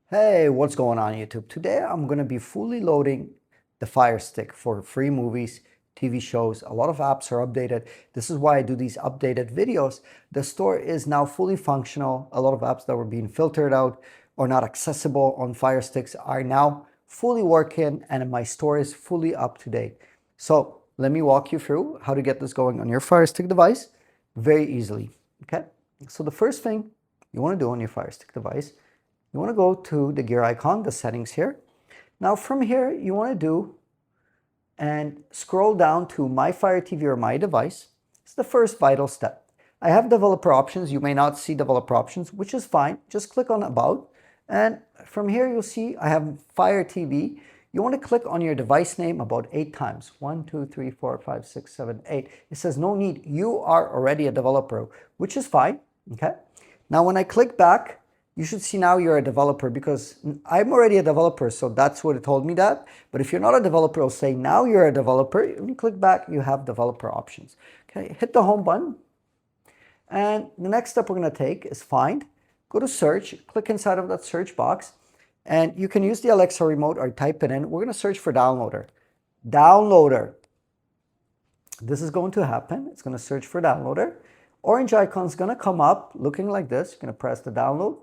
Hey, what's going on YouTube? Today I'm going to be fully loading the Fire Stick for free movies, TV shows. A lot of apps are updated. This is why I do these updated videos. The store is now fully functional. A lot of apps that were being filtered out or not accessible on Fire Sticks are now fully working, and my store is fully up to date. So let me walk you through how to get this going on your Fire Stick device very easily. Okay, so the first thing you want to do on your Fire Stick device, you want to go to the gear icon, the settings here. Now from here, you want to do and scroll down to My Fire TV or My Device. It's the first vital step. I have developer options. You may not see developer options, which is fine. Just click on About. And from here, you'll see I have Fire TV. You want to click on your device name about 8 times. 1, 2, 3, 4, 5, 6, 7, 8. It says no need. You are already a developer, which is fine. Okay. Now, when I click back, you should see now you're a developer, because I'm already a developer, so that's what it told me that. But if you're not a developer, it'll say now you're a developer. When you click back, you have developer options. Okay, hit the home button. And the next step we're going to take is find. Go to search, click inside of that search box, and you can use the Alexa remote or type it in. We're going to search for downloader. Downloader. This is going to happen. It's going to search for downloader. Orange icon is going to come up looking like this. You're going to press the downloader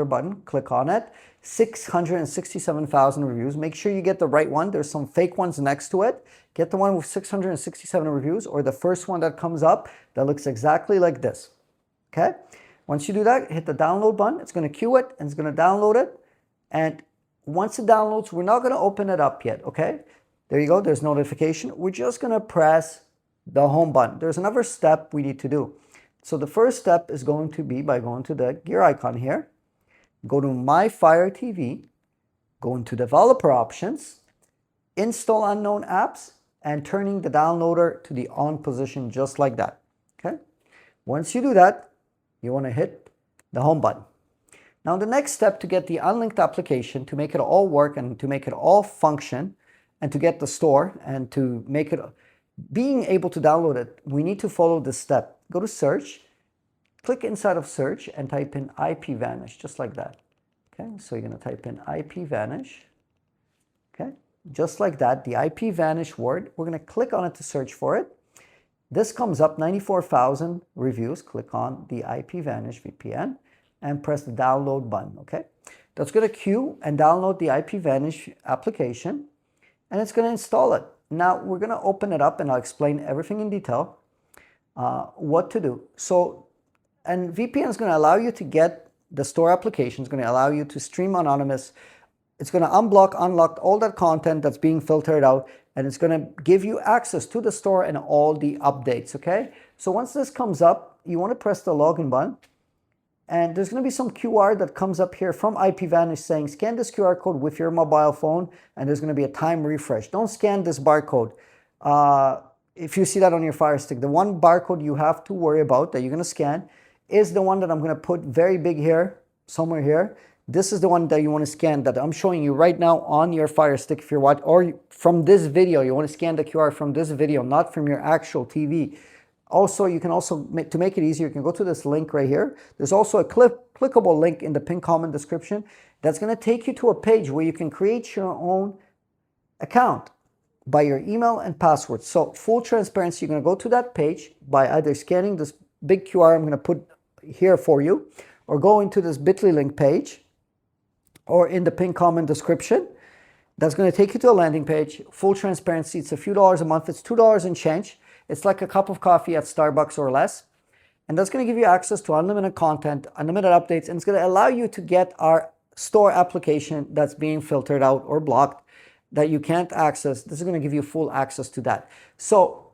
button, click on it. 667,000 reviews. Make sure you get the right one. There's some fake ones next to it. Get the one with 667 reviews, or the first one that comes up that looks exactly like this. Okay? Once you do that, hit the download button. It's going to queue it and it's going to download it. And once it downloads, we're not going to open it up yet. Okay? There you go. There's notification. We're just going to press the home button. There's another step we need to do. So the first step is going to be by going to the gear icon here, go to My Fire TV, go into developer options, install unknown apps, and turning the downloader to the on position just like that. Okay. Once you do that, you want to hit the home button. Now the next step to get the unlinked application, to make it all work and to make it all function, and to get the store and to make it being able to download it, we need to follow this step. Go to search, click inside of search and type in IPVanish, just like that. Okay, so you're going to type in IPVanish. Okay, just like that, the IPVanish word. We're going to click on it to search for it. This comes up, 94,000 reviews. Click on the IPVanish VPN and press the download button. Okay, that's going to queue and download the IPVanish application, and it's going to install it. Now we're going to open it up and I'll explain everything in detail, what to do. So, and VPN is going to allow you to get the store application. It's going to allow you to stream anonymous. It's going to unlock all that content that's being filtered out, and it's going to give you access to the store and all the updates. Okay. So once this comes up, you want to press the login button. And there's going to be some QR that comes up here from IPVanish saying, scan this QR code with your mobile phone, and there's going to be a time refresh. Don't scan this barcode. If you see that on your Fire Stick, the one barcode you have to worry about that you're going to scan is the one that I'm going to put very big here, somewhere here. This is the one that you want to scan that I'm showing you right now on your Fire Stick. If you're watching, or from this video, you want to scan the QR from this video, not from your actual TV. Also, you can also, to make it easier, you can go to this link right here. There's also a clickable link in the pinned comment description that's going to take you to a page where you can create your own account by your email and password. So full transparency, you're going to go to that page by either scanning this big QR I'm going to put here for you, or go into this bit.ly link page, or in the pinned comment description. That's going to take you to a landing page. Full transparency, it's a few dollars a month. It's $2 and change. It's like a cup of coffee at Starbucks or less. And that's going to give you access to unlimited content, unlimited updates, and it's going to allow you to get our store application that's being filtered out or blocked that you can't access. This is going to give you full access to that. So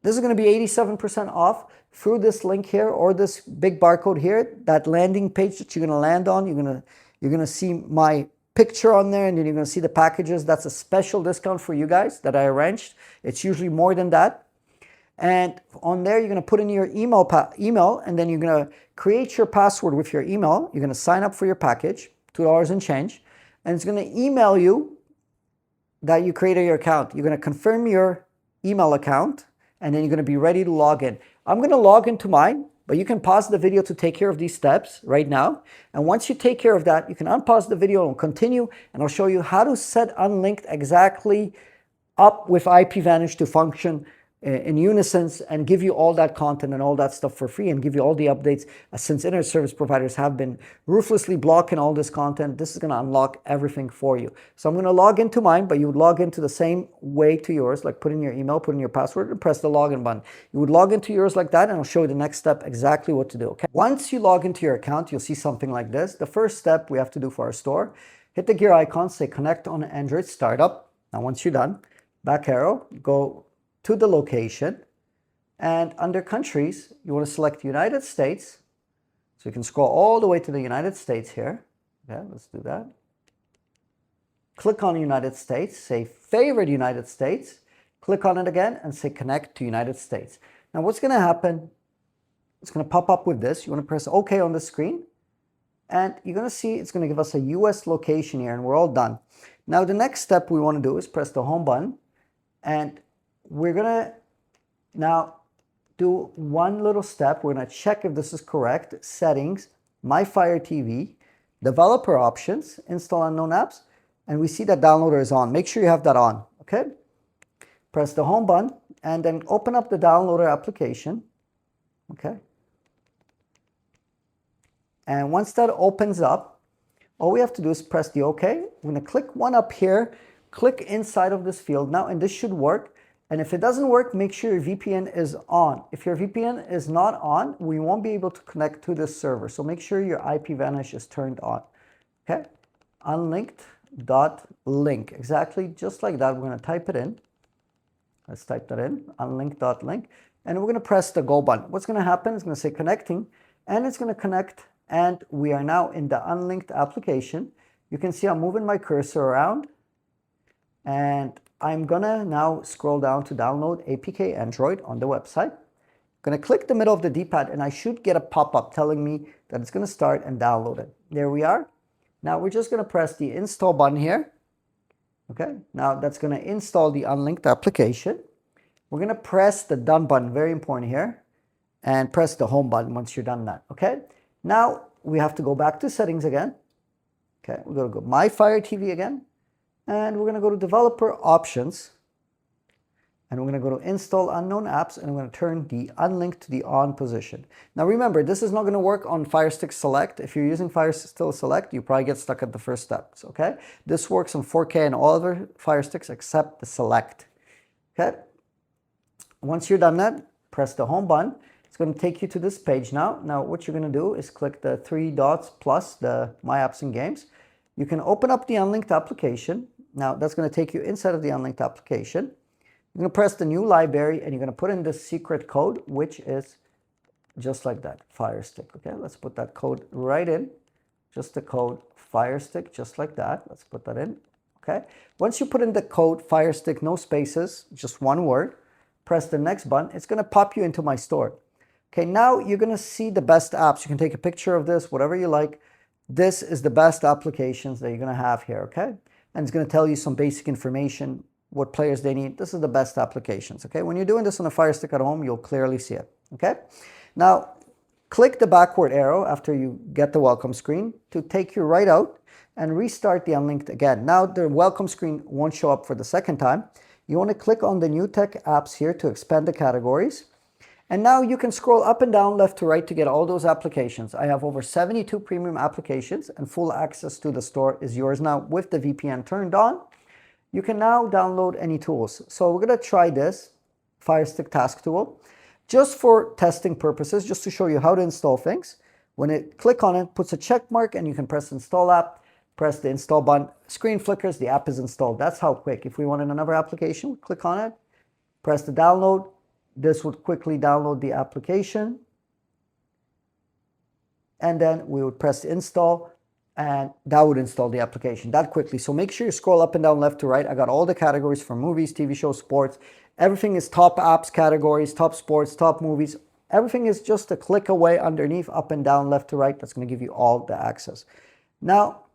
this is going to be 87% off through this link here, or this big barcode here, that landing page that you're going to land on. You're going to see my picture on there, and then you're going to see the packages. That's a special discount for you guys that I arranged. It's usually more than that. And on there, you're going to put in your email, and then you're going to create your password with your email. You're going to sign up for your package, $2 and change, and it's going to email you that you created your account. You're going to confirm your email account, and then you're going to be ready to log in. I'm going to log into mine. But you can pause the video to take care of these steps right now. And once you take care of that, you can unpause the video and continue, and I'll show you how to set unlinked exactly up with IPVanish to function in unison and give you all that content and all that stuff for free and give you all the updates. Since internet service providers have been ruthlessly blocking all this content, this is going to unlock everything for you. So I'm going to log into mine, but you would log into the same way to yours, like put in your email, put in your password, and press the login button. You would log into yours like that, and I'll show you the next step exactly what to do. Okay. Once you log into your account, you'll see something like this. The first step we have to do for our store, hit the gear icon, say connect on Android startup. Now once you're done, back arrow, go to the location, and under countries, you want to select United States. So you can scroll all the way to the United States here. Okay, let's do that. Click on United States, say favorite United States, click on it again and say connect to United States. Now what's going to happen, it's going to pop up with this. You want to press OK on the screen, and you're going to see it's going to give us a US location here, and we're all done. Now the next step we want to do is press the home button, and we're going to now do one little step. We're going to check if this is correct. Settings, My Fire TV, developer options, install unknown apps, and we see that downloader is on. Make sure you have that on, okay? Press the home button and then open up the downloader application, okay? And once that opens up, all we have to do is press the OK. We're going to click one up here, click inside of this field now, and this should work. And if it doesn't work, make sure your VPN is on. If your VPN is not on, we won't be able to connect to this server. So make sure your IPVanish is turned on. Okay, unlinked.link, exactly just like that. We're going to type it in. Let's type that in, unlinked.link. And we're going to press the go button. What's going to happen is going to say connecting, and it's going to connect. And we are now in the unlinked application. You can see I'm moving my cursor around, and I'm gonna now scroll down to download APK Android on the website. I'm gonna click the middle of the D-pad, and I should get a pop-up telling me that it's gonna start and download it. There we are. Now we're just gonna press the install button here. Okay, now that's gonna install the unlinked application. We're gonna press the done button, very important here, and press the home button once you're done that, okay? Now we have to go back to settings again. Okay, we're gonna go My Fire TV again. And we're going to go to developer options, and we're going to go to install unknown apps, and we're going to turn the unlinked to the on position. Now remember, this is not going to work on Firestick Select. If you're using Firestick Select, you probably get stuck at the first steps, okay? This works on 4K and all other Firesticks except the Select, okay? Once you're done that, press the home button. It's going to take you to this page now. Now what you're going to do is click the three dots plus the My Apps and Games. You can open up the unlinked application. Now that's going to take you inside of the unlinked application. You're going to press the new library, and you're going to put in the secret code, which is just like that, Firestick. Okay, let's put that code right in. Just the code Firestick, just like that. Let's put that in. Okay. Once you put in the code Firestick, no spaces, just one word, press the next button. It's going to pop you into my store. Okay, now you're going to see the best apps. You can take a picture of this, whatever you like. This is the best applications that you're going to have here, okay? And it's going to tell you some basic information, what players they need. This is the best applications, okay? When you're doing this on a Fire Stick at home, you'll clearly see it, okay? Now, click the backward arrow after you get the welcome screen to take you right out and restart the unlinked again. Now, the welcome screen won't show up for the second time. You want to click on the new tech apps here to expand the categories. And now you can scroll up and down, left to right to get all those applications. I have over 72 premium applications, and full access to the store is yours now with the VPN turned on. You can now download any tools. So we're going to try this Firestick Task Tool just for testing purposes, just to show you how to install things. When it click on it, puts a check mark, and you can press install app, press the install button, screen flickers, the app is installed. That's how quick. If we wanted another application, click on it, press the download. This would quickly download the application, and then we would press install, and that would install the application that quickly. So make sure you scroll up and down, left to right. I got all the categories for movies, TV shows, sports. Everything is top apps categories, top sports, top movies. Everything is just a click away underneath, up and down, left to right. That's going to give you all the access. Now,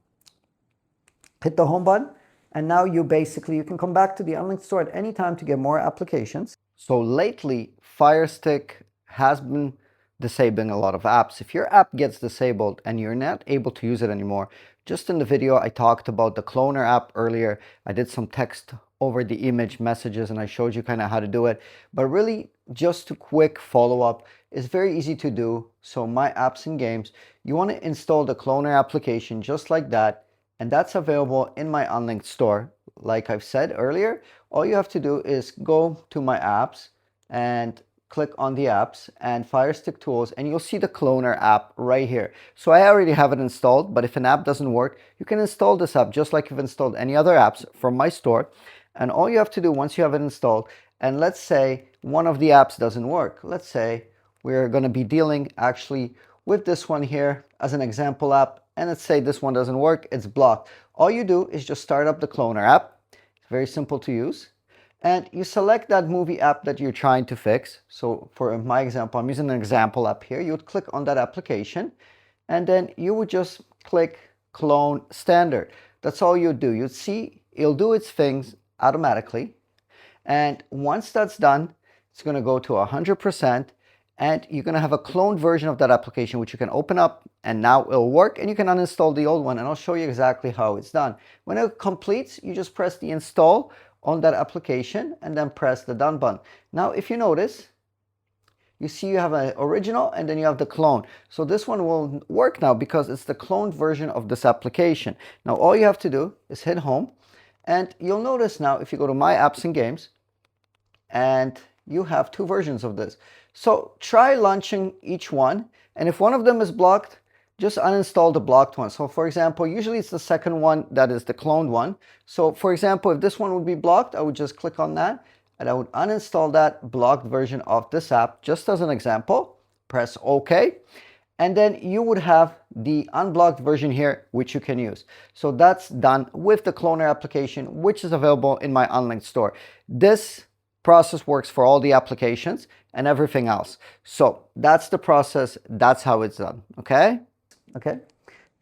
hit the home button, and now you can come back to the unlinked store at any time to get more applications. So lately, Firestick has been disabling a lot of apps. If your app gets disabled and you're not able to use it anymore, just in the video I talked about the cloner app earlier. I did some text over the image messages and I showed you kind of how to do it. But really, just a quick follow-up, it's very easy to do. So my apps and games, you want to install the cloner application just like that, and that's available in my unlinked store. Like I've said earlier, all you have to do is go to my apps and click on the apps and Firestick tools, and you'll see the cloner app right here. So I already have it installed, but if an app doesn't work, you can install this app just like you've installed any other apps from my store. And all you have to do once you have it installed, and let's say one of the apps doesn't work. Let's say we're going to be dealing actually with this one here as an example app, and let's say this one doesn't work, it's blocked. All you do is just start up the cloner app. It's very simple to use. And you select that movie app that you're trying to fix. So for my example, I'm using an example app here. You would click on that application and then you would just click clone standard. That's all you do. You'd see it'll do its things automatically. And once that's done, it's going to go to 100%. And you're going to have a cloned version of that application, which you can open up and now it'll work, and you can uninstall the old one, and I'll show you exactly how it's done. When it completes, you just press the install on that application and then press the done button. Now, if you notice, you see you have an original and then you have the clone. So this one will work now because it's the cloned version of this application. Now, all you have to do is hit home, and you'll notice now if you go to my apps and games, and you have two versions of this. So try launching each one, and if one of them is blocked, just uninstall the blocked one. So for example, usually it's the second one that is the cloned one. So for example, if this one would be blocked, I would just click on that and I would uninstall that blocked version of this app, just as an example. Press OK. And then you would have the unblocked version here, which you can use. So that's done with the cloner application, which is available in my unlinked store. This process works for all the applications and everything else. So that's the process. That's how it's done. Okay. Okay,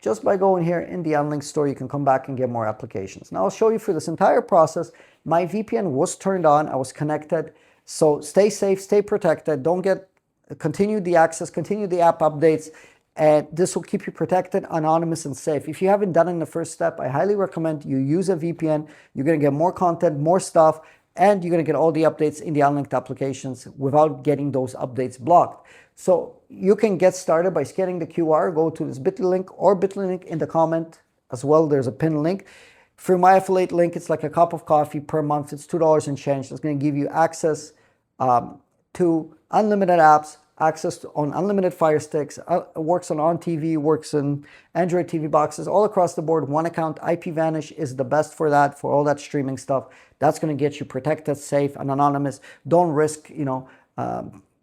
just by going here in the unlinked store, you can come back and get more applications. Now I'll show you for this entire process. My VPN was turned on, I was connected. So stay safe, stay protected. Don't continue the access, continue the app updates, and this will keep you protected, anonymous, and safe. If you haven't done it in the first step, I highly recommend you use a VPN. You're going to get more content, more stuff, and you're going to get all the updates in the unlinked applications without getting those updates blocked. So you can get started by scanning the QR, go to this bit.ly link or bit.ly link in the comment as well. There's a pinned link. For my affiliate link, it's like a cup of coffee per month. It's $2 and change. That's going to give you access to unlimited apps, access on unlimited Fire Sticks, works on TV, works in Android TV boxes, all across the board. One account. IPVanish is the best for that, for all that streaming stuff. That's going to get you protected, safe, and anonymous. Don't risk,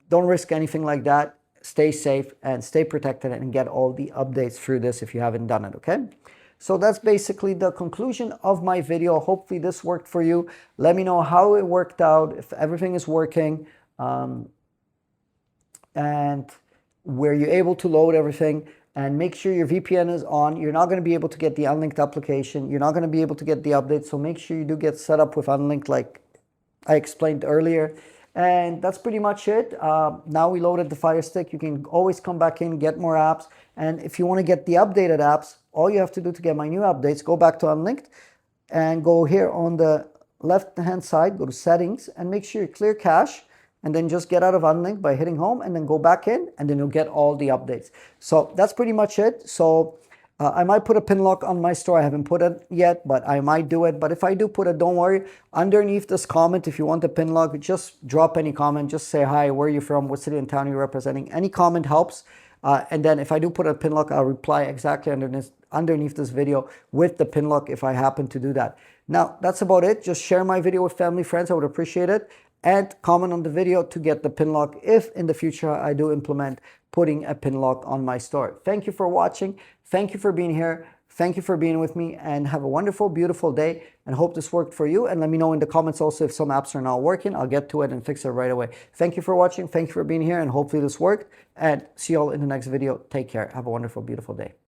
don't risk anything like that. Stay safe and stay protected and get all the updates through this if you haven't done it, okay? So that's basically the conclusion of my video. Hopefully this worked for you. Let me know how it worked out, if everything is working, and were you able to load everything. And make sure your VPN is on. You're not going to be able to get the unlinked application. You're not going to be able to get the updates. So make sure you do get set up with unlinked like I explained earlier. And that's pretty much it. Now we loaded the Fire Stick. You can always come back in, get more apps. And if you want to get the updated apps, all you have to do to get my new updates, go back to Unlinked and go here on the left-hand side, go to Settings, and make sure you clear cache. And then just get out of Unlinked by hitting home and then go back in, and then you'll get all the updates. So that's pretty much it. So I might put a pin lock on my store. I haven't put it yet, but I might do it. But if I do put it, don't worry. Underneath this comment, if you want the pin lock, just drop any comment. Just say, hi, where are you from? What city and town you're representing? Any comment helps. And then if I do put a pin lock, I'll reply exactly underneath this video with the pin lock if I happen to do that. Now, that's about it. Just share my video with family, friends. I would appreciate it. And comment on the video to get the pin lock if in the future I do implement putting a pin lock on my store. Thank you for watching. Thank you for being here. Thank you for being with me, and have a wonderful, beautiful day, and hope this worked for you. And let me know in the comments also if some apps are not working. I'll get to it and fix it right away. Thank you for watching. Thank you for being here, and hopefully this worked. And see you all in the next video. Take care. Have a wonderful, beautiful day.